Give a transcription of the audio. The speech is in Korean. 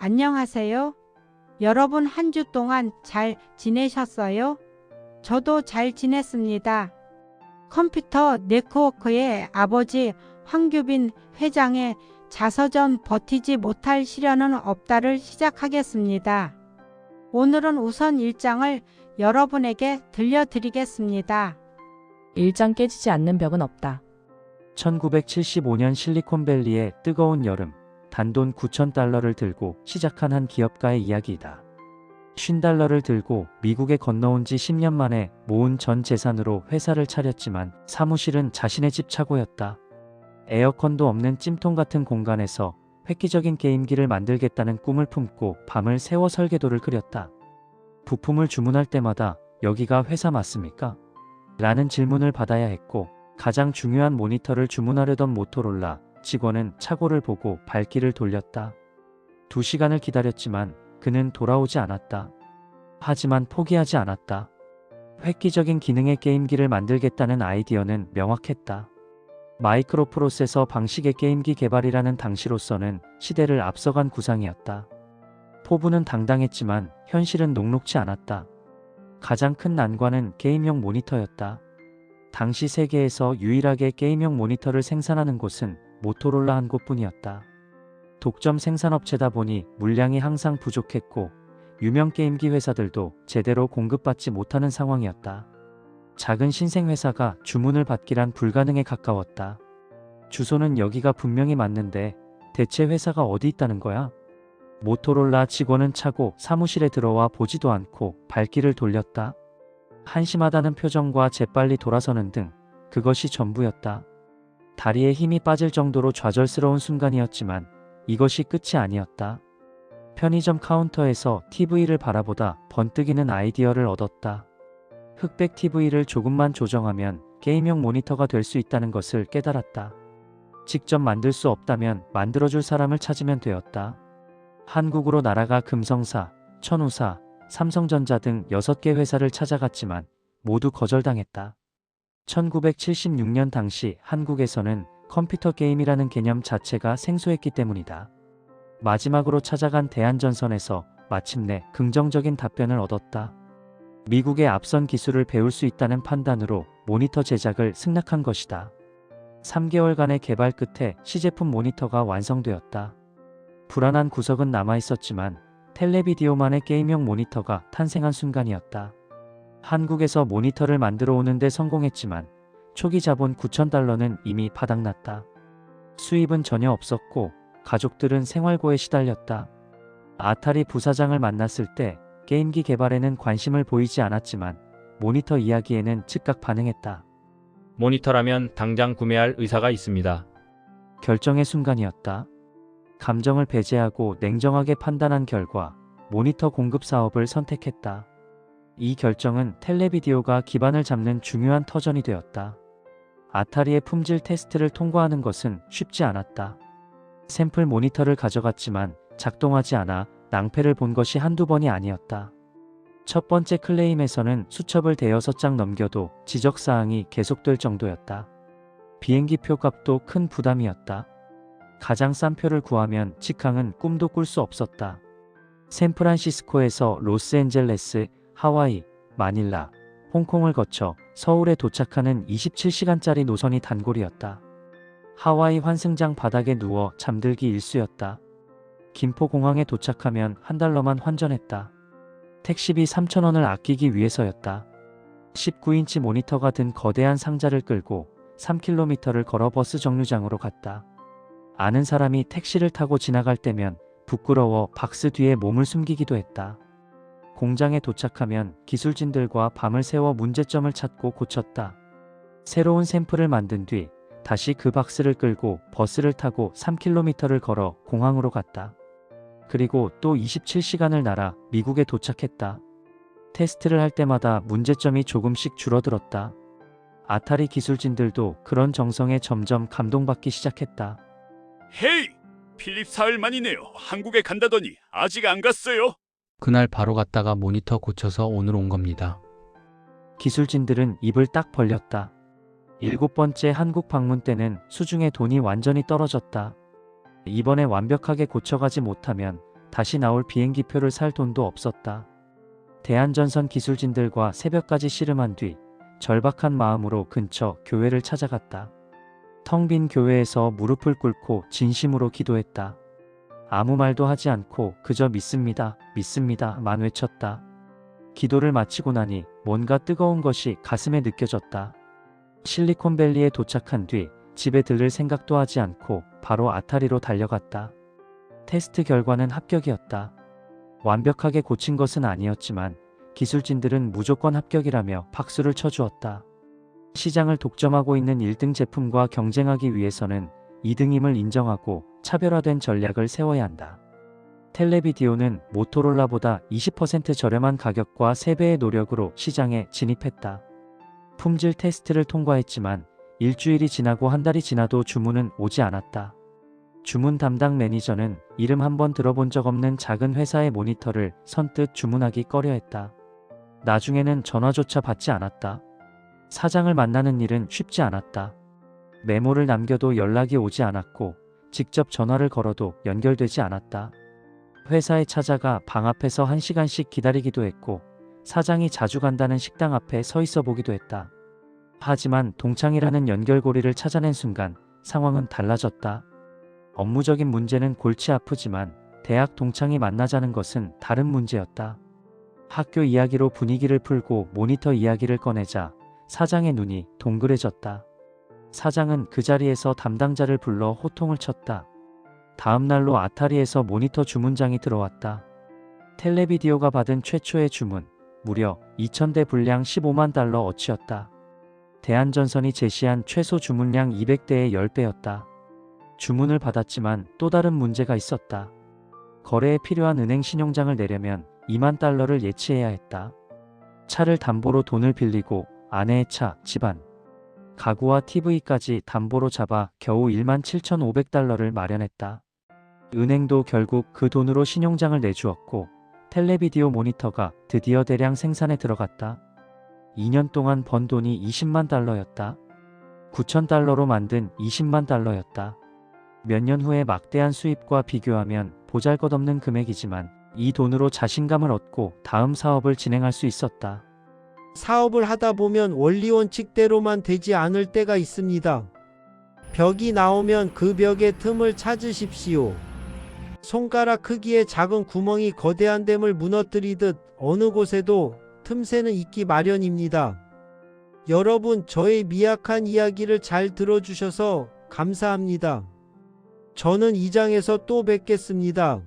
안녕하세요. 여러분 한 주 동안 잘 지내셨어요? 저도 잘 지냈습니다. 컴퓨터 네트워크의 아버지 황규빈 회장의 자서전 버티지 못할 시련은 없다를 시작하겠습니다. 오늘은 우선 1장을 여러분에게 들려드리겠습니다. 1장 깨지지 않는 벽은 없다. 1975년 실리콘밸리의 뜨거운 여름, 단돈 9,000달러를 들고 시작한 한 기업가의 이야기이다. $50를 들고 미국에 건너온 지 10년 만에 모은 전 재산으로 회사를 차렸지만 사무실은 자신의 집 차고였다. 에어컨도 없는 찜통 같은 공간에서 획기적인 게임기를 만들겠다는 꿈을 품고 밤을 새워 설계도를 그렸다. 부품을 주문할 때마다 여기가 회사 맞습니까? 라는 질문을 받아야 했고, 가장 중요한 모니터를 주문하려던 모토로라 직원은 차고를 보고 발길을 돌렸다. 2시간을 기다렸지만 그는 돌아오지 않았다. 하지만 포기하지 않았다. 획기적인 기능의 게임기를 만들겠다는 아이디어는 명확했다. 마이크로 프로세서 방식의 게임기 개발이라는 당시로서는 시대를 앞서간 구상이었다. 포부는 당당했지만 현실은 녹록지 않았다. 가장 큰 난관은 게임용 모니터였다. 당시 세계에서 유일하게 게임용 모니터를 생산하는 곳은 모토로라 한 곳뿐이었다. 독점 생산업체다 보니 물량이 항상 부족했고 유명 게임기 회사들도 제대로 공급받지 못하는 상황이었다. 작은 신생회사가 주문을 받기란 불가능에 가까웠다. 주소는 여기가 분명히 맞는데 대체 회사가 어디 있다는 거야? 모토로라 직원은 차고 사무실에 들어와 보지도 않고 발길을 돌렸다. 한심하다는 표정과 재빨리 돌아서는 등 그것이 전부였다. 다리에 힘이 빠질 정도로 좌절스러운 순간이었지만 이것이 끝이 아니었다. 편의점 카운터에서 TV를 바라보다 번뜩이는 아이디어를 얻었다. 흑백 TV를 조금만 조정하면 게임용 모니터가 될 수 있다는 것을 깨달았다. 직접 만들 수 없다면 만들어줄 사람을 찾으면 되었다. 한국으로 날아가 금성사, 천우사, 삼성전자 등 6개 회사를 찾아갔지만 모두 거절당했다. 1976년 당시 한국에서는 컴퓨터 게임이라는 개념 자체가 생소했기 때문이다. 마지막으로 찾아간 대한전선에서 마침내 긍정적인 답변을 얻었다. 미국의 앞선 기술을 배울 수 있다는 판단으로 모니터 제작을 승낙한 것이다. 3개월간의 개발 끝에 시제품 모니터가 완성되었다. 불안한 구석은 남아있었지만 텔레비디오만의 게임용 모니터가 탄생한 순간이었다. 한국에서 모니터를 만들어 오는데 성공했지만 초기 자본 9,000달러는 이미 바닥났다. 수입은 전혀 없었고 가족들은 생활고에 시달렸다. 아타리 부사장을 만났을 때 게임기 개발에는 관심을 보이지 않았지만 모니터 이야기에는 즉각 반응했다. 모니터라면 당장 구매할 의사가 있습니다. 결정의 순간이었다. 감정을 배제하고 냉정하게 판단한 결과 모니터 공급 사업을 선택했다. 이 결정은 텔레비디오가 기반을 잡는 중요한 터전이 되었다. 아타리의 품질 테스트를 통과하는 것은 쉽지 않았다. 샘플 모니터를 가져갔지만 작동하지 않아 낭패를 본 것이 한두 번이 아니었다. 첫 번째 클레임에서는 수첩을 대여섯 장 넘겨도 지적사항이 계속될 정도였다. 비행기표 값도 큰 부담이었다. 가장 싼 표를 구하면 직항은 꿈도 꿀 수 없었다. 샌프란시스코에서 로스앤젤레스, 하와이, 마닐라, 홍콩을 거쳐 서울에 도착하는 27시간짜리 노선이 단골이었다. 하와이 환승장 바닥에 누워 잠들기 일쑤였다. 김포공항에 도착하면 $1만 환전했다. 택시비 3,000원을 아끼기 위해서였다. 19인치 모니터가 든 거대한 상자를 끌고 3km를 걸어 버스 정류장으로 갔다. 아는 사람이 택시를 타고 지나갈 때면 부끄러워 박스 뒤에 몸을 숨기기도 했다. 공장에 도착하면 기술진들과 밤을 새워 문제점을 찾고 고쳤다. 새로운 샘플을 만든 뒤 다시 그 박스를 끌고 버스를 타고 3km를 걸어 공항으로 갔다. 그리고 또 27시간을 날아 미국에 도착했다. 테스트를 할 때마다 문제점이 조금씩 줄어들었다. 아타리 기술진들도 그런 정성에 점점 감동받기 시작했다. 헤이! 필립 사흘 만이네요. 한국에 간다더니 아직 안 갔어요? 그날 바로 갔다가 모니터 고쳐서 오늘 온 겁니다. 기술진들은 입을 딱 벌렸다. 7번째 한국 방문 때는 수중에 돈이 완전히 떨어졌다. 이번에 완벽하게 고쳐가지 못하면 다시 나올 비행기표를 살 돈도 없었다. 대한전선 기술진들과 새벽까지 씨름한 뒤 절박한 마음으로 근처 교회를 찾아갔다. 텅 빈 교회에서 무릎을 꿇고 진심으로 기도했다. 아무 말도 하지 않고 그저 믿습니다, 믿습니다만 외쳤다. 기도를 마치고 나니 뭔가 뜨거운 것이 가슴에 느껴졌다. 실리콘밸리에 도착한 뒤 집에 들를 생각도 하지 않고 바로 아타리로 달려갔다. 테스트 결과는 합격이었다. 완벽하게 고친 것은 아니었지만 기술진들은 무조건 합격이라며 박수를 쳐주었다. 시장을 독점하고 있는 1등 제품과 경쟁하기 위해서는 2등임을 인정하고 차별화된 전략을 세워야 한다. 텔레비디오는 모토롤라보다 20% 저렴한 가격과 3배의 노력으로 시장에 진입했다. 품질 테스트를 통과했지만 일주일이 지나고 한 달이 지나도 주문은 오지 않았다. 주문 담당 매니저는 이름 한번 들어본 적 없는 작은 회사의 모니터를 선뜻 주문하기 꺼려했다. 나중에는 전화조차 받지 않았다. 사장을 만나는 일은 쉽지 않았다. 메모를 남겨도 연락이 오지 않았고 직접 전화를 걸어도 연결되지 않았다. 회사에 찾아가 방 앞에서 1시간씩 기다리기도 했고 사장이 자주 간다는 식당 앞에 서 있어 보기도 했다. 하지만 동창이라는 연결고리를 찾아낸 순간 상황은 달라졌다. 업무적인 문제는 골치 아프지만 대학 동창이 만나자는 것은 다른 문제였다. 학교 이야기로 분위기를 풀고 모니터 이야기를 꺼내자 사장의 눈이 동그래졌다. 사장은 그 자리에서 담당자를 불러 호통을 쳤다. 다음 날로 아타리에서 모니터 주문장이 들어왔다. 텔레비디오가 받은 최초의 주문, 무려 2,000대 분량 15만 달러 어치였다. 대한전선이 제시한 최소 주문량 200대의 10배였다. 주문을 받았지만 또 다른 문제가 있었다. 거래에 필요한 은행 신용장을 내려면 2만 달러를 예치해야 했다. 차를 담보로 돈을 빌리고 아내의 차, 집안, 가구와 TV까지 담보로 잡아 겨우 17,500달러를 마련했다. 은행도 결국 그 돈으로 신용장을 내주었고 텔레비디오 모니터가 드디어 대량 생산에 들어갔다. 2년 동안 번 돈이 20만 달러였다. 9,000달러로 만든 20만 달러였다. 몇 년 후에 막대한 수입과 비교하면 보잘것없는 금액이지만 이 돈으로 자신감을 얻고 다음 사업을 진행할 수 있었다. 사업을 하다 보면 원리 원칙대로만 되지 않을 때가 있습니다. 벽이 나오면 그 벽의 틈을 찾으십시오. 손가락 크기의 작은 구멍이 거대한 댐을 무너뜨리듯 어느 곳에도 틈새는 있기 마련입니다. 여러분, 저의 미약한 이야기를 잘 들어주셔서 감사합니다. 저는 이 장에서 또 뵙겠습니다.